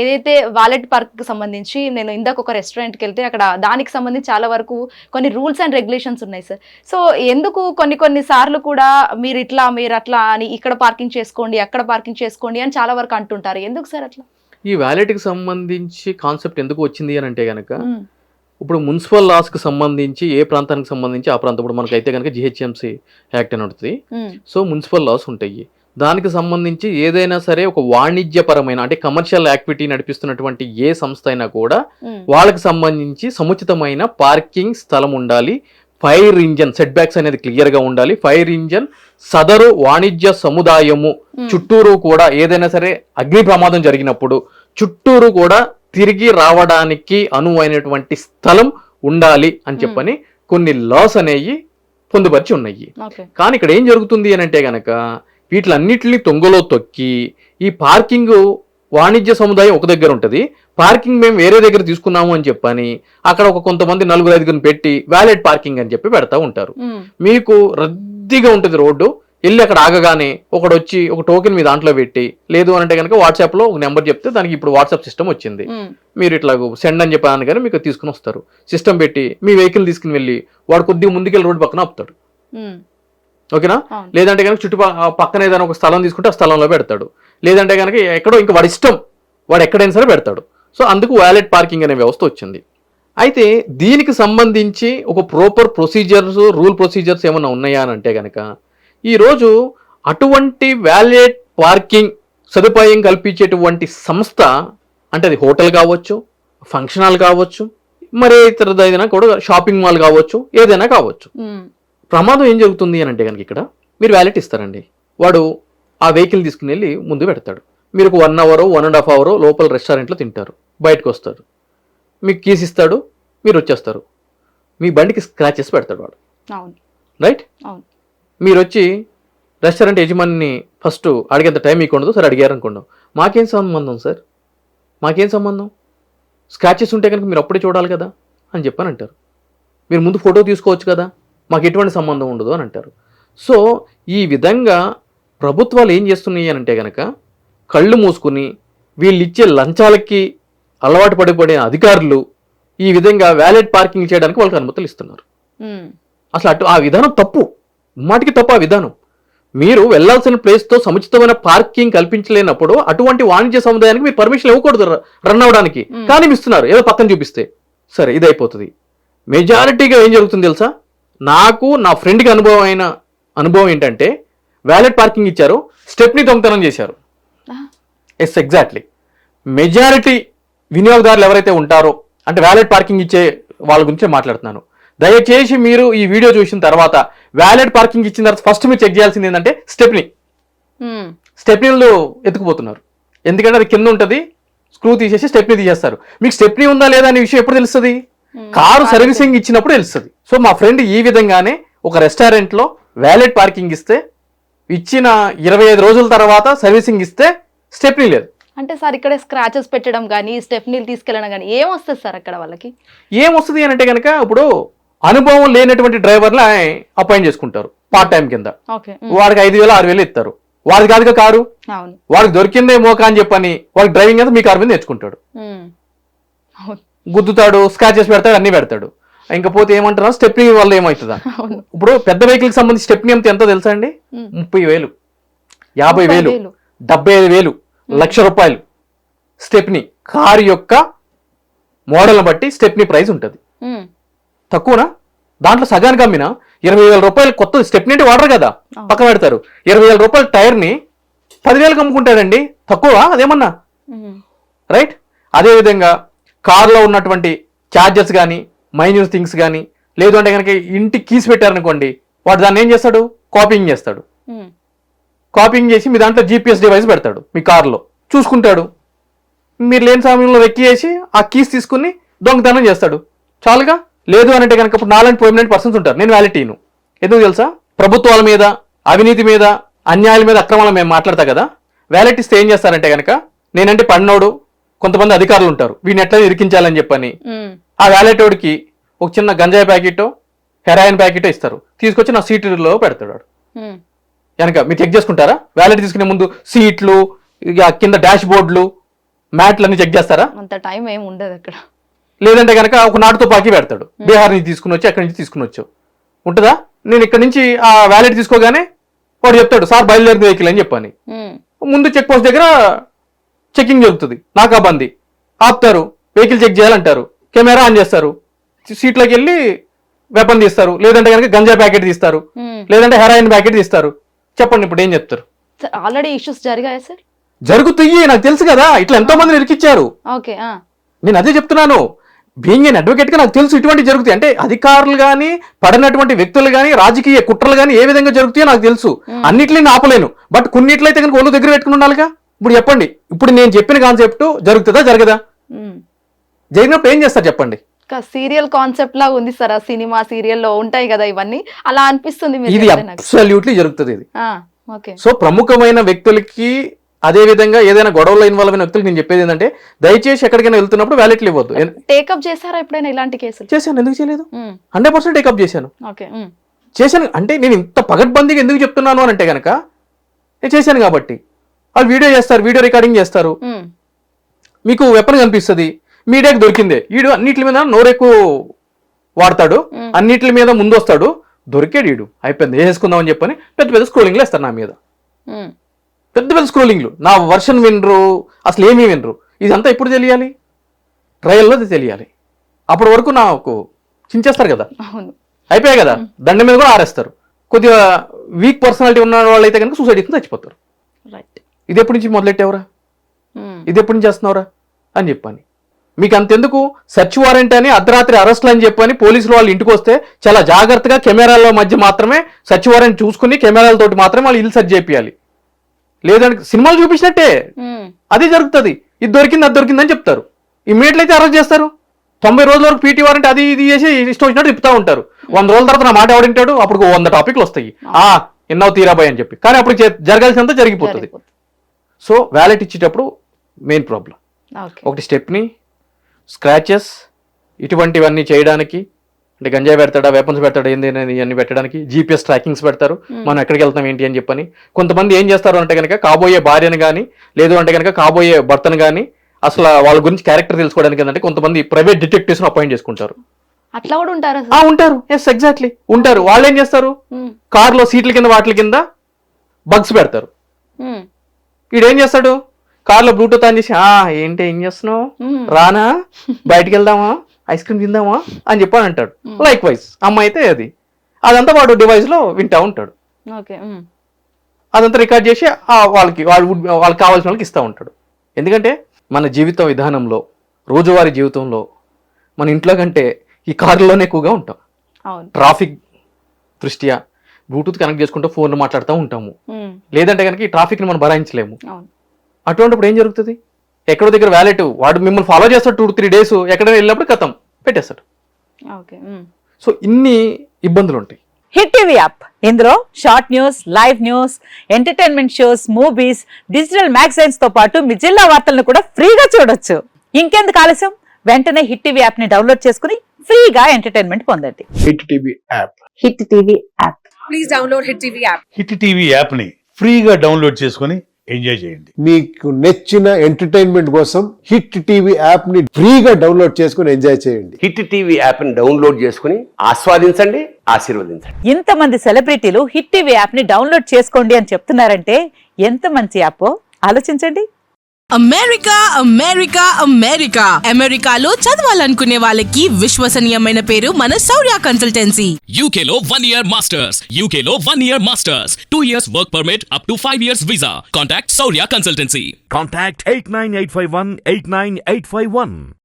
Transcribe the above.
ఏదైతే wallet park సంబంధించి నేను ఇందాక ఒక రెస్టారెంట్కి వెళ్తే అక్కడ దానికి సంబంధించి చాలా వరకు కొన్ని రూల్స్ అండ్ రెగ్యులేషన్స్ ఉన్నాయి సార్. సో ఎందుకు కొన్ని సార్లు కూడా మీరు అట్లా అని ఇక్కడ పార్కింగ్ చేసుకోండి అక్కడ పార్కింగ్ చేసుకోండి అని చాలా వరకు అంటుంటారు. ఎందుకు సార్ అట్లా? ఈ వ్యాలెట్కి సంబంధించి కాన్సెప్ట్ ఎందుకు వచ్చింది అని అంటే కనుక ఇప్పుడు మున్సిపల్ లాస్కి సంబంధించి ఏ ప్రాంతానికి సంబంధించి ఆ ప్రాంతం ఇప్పుడు మనకైతే కనుక జిహెచ్ఎంసీ యాక్ట్ అని ఉంటుంది. సో మున్సిపల్ లాస్ ఉంటాయి. దానికి సంబంధించి ఏదైనా సరే ఒక వాణిజ్యపరమైన అంటే కమర్షియల్ యాక్టివిటీ నడిపిస్తున్నటువంటి ఏ సంస్థ అయినా కూడా వాళ్ళకి సంబంధించి సముచితమైన పార్కింగ్ స్థలం ఉండాలి. ఫైర్ ఇంజన్ సెట్ బ్యాక్స్ అనేది క్లియర్ గా ఉండాలి. ఫైర్ ఇంజన్ సదరు వాణిజ్య సముదాయము చుట్టూరు కూడా ఏదైనా సరే అగ్ని ప్రమాదం జరిగినప్పుడు చుట్టూరు కూడా తిరిగి రావడానికి అనువైనటువంటి స్థలం ఉండాలి అని చెప్పని కొన్ని లాస్ అనేవి పొందుపరిచి ఉన్నాయి. కానీ ఇక్కడ ఏం జరుగుతుంది అని అంటే గనక వీటిలన్నిటిని తొంగలో తొక్కి ఈ పార్కింగ్ వాణిజ్య సముదాయం ఒక దగ్గర ఉంటుంది, పార్కింగ్ మేము వేరే దగ్గర తీసుకున్నాము అని చెప్పని అక్కడ ఒక కొంతమంది 4-5 పెట్టి వ్యాలెట్ పార్కింగ్ అని చెప్పి పెడతా ఉంటారు. మీకు రద్దీగా ఉంటుంది రోడ్డు. వెళ్ళి అక్కడ ఆగగానే ఒకడు వచ్చి ఒక టోకెన్ మీ దాంట్లో పెట్టి, లేదు అని అంటే కనుక వాట్సాప్ లో ఒక నెంబర్ చెప్తే దానికి ఇప్పుడు వాట్సాప్ సిస్టమ్ వచ్చింది, మీరు ఇట్లా సెండ్ అని చెప్పాను కానీ మీకు తీసుకుని వస్తారు. సిస్టమ్ పెట్టి మీ వెహికల్ తీసుకుని వెళ్ళి వాడు కొద్దిగా ముందుకెళ్ళి రోడ్డు పక్కన ఆపుతాడు. ఓకేనా? లేదంటే కనుక పక్కన ఏదైనా ఒక స్థలం తీసుకుంటే ఆ స్థలంలో పెడతాడు. లేదంటే కనుక ఎక్కడో ఇంకా వాడి ఇష్టం, వాడు ఎక్కడైనా సరే పెడతాడు. సో అందుకు వ్యాలెట్ పార్కింగ్ అనే వ్యవస్థ వచ్చింది. అయితే దీనికి సంబంధించి ఒక ప్రాపర్ ప్రొసీజర్స్ రూల్ ప్రొసీజర్స్ ఏమైనా ఉన్నాయా అని అంటే కనుక ఈరోజు అటువంటి వ్యాలెట్ పార్కింగ్ సదుపాయం కల్పించేటువంటి సంస్థ అంటే అది హోటల్ కావచ్చు, ఫంక్షన్ హాల్ కావచ్చు, మరే ఇతరదైనా కూడా షాపింగ్ మాల్ కావచ్చు, ఏదైనా కావచ్చు. ప్రమాదం ఏం జరుగుతుంది అని అంటే కనుక ఇక్కడ మీరు వ్యాలెట్ ఇస్తారండి, వాడు ఆ వెహికల్ తీసుకుని వెళ్ళి ముందు పెడతాడు. మీరు ఒక 1 అవర్ 1.5 అవర్ లోపల రెస్టారెంట్లో తింటారు, బయటకు వస్తారు, మీకు కీస్ ఇస్తాడు, మీరు వచ్చేస్తారు. మీ బండికి స్క్రాచెస్ పెడతాడు వాడు, రైట్? మీరు వచ్చి రెస్టారెంట్ యజమానిని ఫస్ట్ అడిగేంత టైం మీకు ఉండదు. సరే అడిగారు అనుకోండి, మాకేం సంబంధం సార్, మాకేం సంబంధం, స్క్రాచెస్ ఉంటే కనుక మీరు అప్పుడే చూడాలి కదా అని చెప్పని అంటారు. మీరు ముందు ఫోటో తీసుకోవచ్చు కదా, మాకు ఎటువంటి సంబంధం ఉండదు అని అంటారు. సో ఈ విధంగా ప్రభుత్వాలు ఏం చేస్తున్నాయి అని అంటే కనుక కళ్ళు మూసుకుని వీళ్ళు ఇచ్చే లంచాలకి అలవాటు పడిపోయిన అధికారులు ఈ విధంగా వ్యాలెట్ పార్కింగ్ చేయడానికి వాళ్ళకి అనుమతులు ఇస్తున్నారు. అసలు ఆ విధానం తప్పు, మాటికి తప్పు ఆ విధానం. మీరు వెళ్లాల్సిన ప్లేస్తో సముచితమైన పార్కింగ్ కల్పించలేనప్పుడు అటువంటి వాణిజ్య సముదాయానికి మీరు పర్మిషన్ ఇవ్వకూడదు రన్ అవడానికి. కానీ ఇస్తున్నారు ఏదో పక్కన చూపిస్తే సరే ఇది అయిపోతుంది. మెజారిటీగా ఏం జరుగుతుంది తెలుసా? నాకు నా ఫ్రెండ్కి అనుభవం ఏంటంటే వ్యాలెట్ పార్కింగ్ ఇచ్చారు, స్టెప్ని దొంగతనం చేశారు. Yes, exactly. మెజారిటీ వినియోగదారులు ఎవరైతే ఉంటారో అంటే వ్యాలెట్ పార్కింగ్ ఇచ్చే వాళ్ళ గురించి మాట్లాడుతున్నాను. దయచేసి మీరు ఈ వీడియో చూసిన తర్వాత వ్యాలెట్ పార్కింగ్ ఇచ్చిన తర్వాత ఫస్ట్ మీరు చెక్ చేయాల్సింది ఏంటంటే స్టెప్నీలు ఎత్తుకుపోతున్నారు. ఎందుకంటే అది కింద ఉంటుంది, స్క్రూ తీసేసి స్టెప్నీ తీసేస్తారు. మీకు స్టెప్నీ ఉందా లేదా అనే విషయం ఎప్పుడు తెలుస్తుంది? కారు సర్వీసింగ్ ఇచ్చినప్పుడు తెలుస్తుంది. సో మా ఫ్రెండ్ ఈ విధంగానే ఒక రెస్టారెంట్లో వ్యాలెట్ పార్కింగ్ ఇస్తే ఇచ్చిన 25 రోజుల తర్వాత సర్వీసింగ్ ఇస్తే స్టెప్నీ లేదు. అంటే సార్ ఇక్కడ స్క్రాచెస్ పెట్టడం కానీ స్టెప్నీలు తీసుకెళ్ళడం కానీ ఏమొస్తుంది సార్ అక్కడ వాళ్ళకి? ఏమొస్తుంది అని అంటే కనుక ఇప్పుడు అనుభవం లేనటువంటి డ్రైవర్లు అపాయింట్ చేసుకుంటారు పార్ట్ టైం కింద. వాడికి 5,000-6,000 ఇస్తారు. వాడికి కాదుగా కారు, వాడికి దొరికిందే మోకా అని చెప్పని వాడికి డ్రైవింగ్ అంతా మీ కారు మీద నేర్చుకుంటాడు, గుద్దుతాడు, స్క్రాచెస్ పెడతాడు, అన్ని పెడతాడు. ఇంకా పోతే ఏమంటారు స్టెప్నీ వల్ల ఏమవుతుందా? ఇప్పుడు పెద్ద వెహికల్ కి సంబంధించి స్టెప్నీ అంత ఎంతో తెలుసా అండి? 30,000, 50,000, 75,000, ₹1,00,000 స్టెప్నీ. కారు యొక్క మోడల్ని బట్టి స్టెప్నీ ప్రైస్ ఉంటుంది. తక్కువనా? దాంట్లో సగానికి అమ్మినా ₹20,000 కొత్త స్టెప్నీ అంటే వాడరు కదా, పక్క పెడతారు. ₹20,000 టైర్ ని 10,000కి అమ్ముకుంటారండి. తక్కువ అదేమన్నా? రైట్. అదేవిధంగా కారులో ఉన్నటువంటి ఛార్జెస్ కానీ మైన్యూర్ థింగ్స్ కానీ లేదు అంటే కనుక ఇంటి కీస్ పెట్టారనుకోండి, వాడు దాన్ని ఏం చేస్తాడు? కాపీయింగ్ చేస్తాడు. కాపీయింగ్ చేసి మీ దాంట్లో GPS డివైస్ పెడతాడు, మీ కారులో చూసుకుంటాడు. మీరు లేని సమయంలో వెక్కి చేసి ఆ కీస్ తీసుకుని దొంగతనం చేస్తాడు. చాలుగా. లేదు అని అంటే కనుక ఇప్పుడు నాలాంటి పర్మనెంట్ పర్సన్స్ ఉంటారు, నేను వ్యాలిటీను. ఎందుకు తెలుసా? ప్రభుత్వాల మీద, అవినీతి మీద, అన్యాయాల మీద, అక్రమాల మేము మాట్లాడతా కదా. వ్యాలిటీ ఇస్తే ఏం చేస్తారంటే కనుక నేనంటే పడినోడు కొంతమంది అధికారులు ఉంటారు, వీడిని ఎట్లా ఇరికించాలని చెప్పని ఆ వ్యాలెటోడికి ఒక చిన్న గంజాయి ప్యాకెట్, హెరాయిన్ ప్యాకెట్ ఇస్తారు, తీసుకొచ్చి నా సీట్లో పెడతాడు వాడు వెనక. మీరు చెక్ చేసుకుంటారా? వ్యాలెట్ తీసుకునే ముందు సీట్లు, కింద డాష్ బోర్డులు, మ్యాట్లన్నీ చెక్ చేస్తారా? అంత టైం ఏమి ఉండదు అక్కడ. లేదంటే కనుక ఒక నాటు తుపాకీ పెడతాడు, బీహార్ నుంచి తీసుకుని వచ్చి అక్కడి నుంచి తీసుకుని వచ్చావు ఉంటుందా? నేను ఇక్కడ నుంచి ఆ వ్యాలెట్ తీసుకోగానే వాడు చెప్తాడు సార్ బయలుదేరింది వెహికల్ అని చెప్పని. ముందు చెక్ పోస్ట్ దగ్గర చెకింగ్ జరుగుతుంది, నాకాబందీ ఆపుతారు, వెహికల్ చెక్ చేయాలంటారు, కెమెరా ఆన్ చేస్తారు, సీట్లోకి వెళ్ళి వెపన్ తీస్తారు, లేదంటే కనుక గంజా ప్యాకెట్ తీస్తారు, లేదంటే హెరాయిన్ ప్యాకెట్ తీస్తారు. చెప్పండి ఇప్పుడు ఏం చెప్తారు? ఆల్రెడీ ఇష్యూస్ జరిగాయా సార్? జరుగుతాయి, నాకు తెలుసు కదా, ఇట్లా ఎంతో మంది ఇరికిచ్చారు. ఓకే, నేను అదే చెప్తున్నాను, బీయింగ్ ఎన్ అడ్వకేట్ గా నాకు తెలుసు ఇటువంటి జరుగుతాయి. అంటే అధికారులు కానీ పడినటువంటి వ్యక్తులు కానీ రాజకీయ కుట్రలు కానీ ఏ విధంగా జరుగుతాయో నాకు తెలుసు. అన్నిటిని నేను ఆపలేను, బట్ కొన్నిట్లయితే కనుక ఒళ్ళు దగ్గర పెట్టుకుని ఉండాలిగా. ఇప్పుడు చెప్పండి, ఇప్పుడు నేను చెప్పిన కాన్సెప్ట్ జరుగుతుందా జరగదా? జరిగినప్పుడు ఏం చేస్తారు చెప్పండి? సీరియల్ కాన్సెప్ట్ లాగా ఉంది సార్, ఆ సినిమా సీరియల్లో ఉంటాయి కదా ఇవన్నీ, అలా అనిపిస్తుంది. ఇది అబ్సల్యూట్లీ జరుగుతుంది ఇది. ఓకే. సో ప్రముఖమైన వ్యక్తులకి అదే విధంగా ఏదైనా గొడవలో ఇన్వాల్వ్ అయిన వ్యక్తులకు నేను చెప్పేది ఏంటంటే దయచేసి ఎక్కడికైనా వెళ్తున్నప్పుడు వ్యాలెట్లు ఇవ్వద్దు. టేకప్ చేశారా ఎప్పుడైనా ఇలాంటి కేసులు? చేశాను, ఎందుకు చేయలేదు? 100% టేకప్ చేశాను. ఓకే, చేశాను. అంటే నేను ఇంత పగడ్బందీగా ఎందుకు చెప్తున్నాను అని అంటే కనుక నేను చేశాను కాబట్టి. వాళ్ళు వీడియో చేస్తారు, వీడియో రికార్డింగ్ చేస్తారు, మీకు వెపన్ కనిపిస్తుంది, మీడియాకి దొరికిందే. వీడు అన్నిటి మీద నోరెక్కువ వాడతాడు, అన్నిటి మీద ముందు వస్తాడు, దొరికాడు వీడు, అయిపోయింది వేసుకుందాం అని చెప్పని పెద్ద పెద్ద స్క్రోలింగ్లు వేస్తారు నా మీద. పెద్ద పెద్ద స్క్రోలింగ్లు, నా వర్షన్ వినరు, అసలు ఏమీ వినరు. ఇదంతా ఎప్పుడు తెలియాలి? ట్రయల్లో తెలియాలి. అప్పటి వరకు నాకు చించేస్తారు కదా, అయిపోయాయి కదా, దండ మీద కూడా ఆరేస్తారు. కొద్దిగా వీక్ పర్సనాలిటీ ఉన్న వాళ్ళు అయితే కనుక సూసైడ్ చేసుకుని చచ్చిపోతారు. ఇది ఎప్పటి నుంచి మొదలెట్టేవరా, ఇది ఎప్పటి నుంచి చేస్తున్నావురా అని చెప్పని. మీకు అంతెందుకు, సెర్చ్ వారెంట్ అని అర్ధరాత్రి అరెస్ట్లు అని చెప్పని పోలీసులు వాళ్ళు ఇంటికి వస్తే చాలా జాగ్రత్తగా కెమెరాల మధ్య మాత్రమే సెర్చ్ వారెంట్ చూసుకుని కెమెరాలతోటి మాత్రమే వాళ్ళు ఇల్లు సెర్చ్ చేయాలి. లేదంటే సినిమాలు చూపించినట్టే అదే జరుగుతుంది. ఇది దొరికింది అది దొరికింది అని చెప్తారు, ఇమ్మీడియట్లీ అయితే అరెస్ట్ చేస్తారు. 90 రోజుల వరకు పీటీ వారెంట్ అది ఇది చేసి ఇష్టం వచ్చినట్టు తిప్పుతా ఉంటారు. 100 రోజుల తర్వాత నా మాట ఎవడింటాడు, అప్పుడు 100 టాపిక్లు వస్తాయి, ఎన్నో తీరాబాయ్ అని చెప్పి. కానీ అప్పుడు జరగాల్సినంత జరిగిపోతుంది. సో వ్యాలెట్ ఇచ్చేటప్పుడు మెయిన్ ప్రాబ్లం ఒకటి స్టెప్ని, స్క్రాచెస్, ఇటువంటివన్నీ చేయడానికి. అంటే గంజాయి పెడతాడా, వెపన్స్ పెడతాడా, ఏంది ఇవన్నీ పెట్టడానికి జీపీఎస్ ట్రాకింగ్స్ పెడతారు, మనం ఎక్కడికి వెళ్తాం ఏంటి అని చెప్పని. కొంతమంది ఏం చేస్తారు అంటే కనుక కాబోయే భార్యను కానీ లేదు అంటే కనుక కాబోయే భర్తను కానీ అసలు వాళ్ళ గురించి క్యారెక్టర్ తెలుసుకోవడానికి ఏంటంటే కొంతమంది ప్రైవేట్ డిటెక్టివ్స్ అపాయింట్ చేసుకుంటారు. అట్లా కూడా ఉంటారు. ఉంటారు, ఎస్ ఎగ్జాక్ట్లీ ఉంటారు. వాళ్ళు ఏం చేస్తారు, కార్లో సీట్ల కింద వాటి కింద బగ్స్ పెడతారు. వీడేం చేస్తాడు, కార్లో బ్లూటూత్ ఆన్ చేసి ఏంటి ఏం చేస్తున్నావు, రానా, బయటికి వెళ్దామా, ఐస్ క్రీమ్ తిందామా అని చెప్పని అంటాడు. లైక్ వైజ్ అమ్మాయి అయితే అదంతా వాడు డివైస్ లో వింటా ఉంటాడు. అదంతా రికార్డ్ చేసి వాళ్ళకి కావాల్సిన వాళ్ళకి ఇస్తూ ఉంటాడు. ఎందుకంటే మన జీవిత విధానంలో, రోజువారీ జీవితంలో మన ఇంట్లో కంటే ఈ కార్లోనే ఎక్కువగా ఉంటాం. ట్రాఫిక్ దృష్ట్యా బ్లూటూత్ కనెక్ట్ చేసుకుంటూ ఫోన్లో మాట్లాడుతూ ఉంటాము. లేదంటే కనుక ఈ ట్రాఫిక్ని మనం భరాయించలేము. అటువంటిప్పుడు ఏం జరుగుతుంది, ఎక్కడో దగ్గర వ్యాలెట్ వాడు మిమ్మల్ని ఫాలో చేస్తాడు 2-3 days, ఎక్కడైనా వెళ్ళినప్పుడు కథం పెట్టేస్తాడు. సో ఇన్ని ఇబ్బందులు ఉంటాయి. హిట్ టీవీ యాప్, ఇందులో short news, live news, entertainment shows, movies, digital magazines తో పాటు మీ జిల్లా వార్తలను కూడా ఫ్రీగా చూడొచ్చు. ఇంకెందుకు ఆలస్యం, వెంటనే హిట్ టీవీ యాప్ ని డౌన్లోడ్ చేసుకుని ఫ్రీగా ఎంటర్టైన్మెంట్ పొందండి. Hit TV app, hit TV app, please download hit TV app. Hit TV app ని ఫ్రీగా డౌన్లోడ్ చేసుకుని ఎంజాయ్ చేయండి. మీకు నచ్చిన ఎంటర్టైన్మెంట్ కోసం హిట్ టీవీ యాప్ ని ఫ్రీగా డౌన్లోడ్ చేసుకుని ఎంజాయ్ చేయండి. హిట్ టీవీ యాప్ ని డౌన్లోడ్ చేసుకుని ఆస్వాదించండి, ఆశీర్వదించండి. ఇంతమంది సెలబ్రిటీలు హిట్ టీవీ యాప్ ని డౌన్లోడ్ చేసుకోండి అని చెప్తున్నారంటే ఎంత మంచి యాప్ ఆలోచించండి. అమెరికా అమెరికా అమెరికా అమెరికాలో చదవాలనుకునే వాళ్ళకి విశ్వసనీయమైన పేరు మన శౌర్య కన్సల్టెన్సీ. UK లో 1 year masters, UK లో 1 year masters, 2 years work permit up to 5 years visa. Contact Shaurya Consultancy. Contact 89851 89851.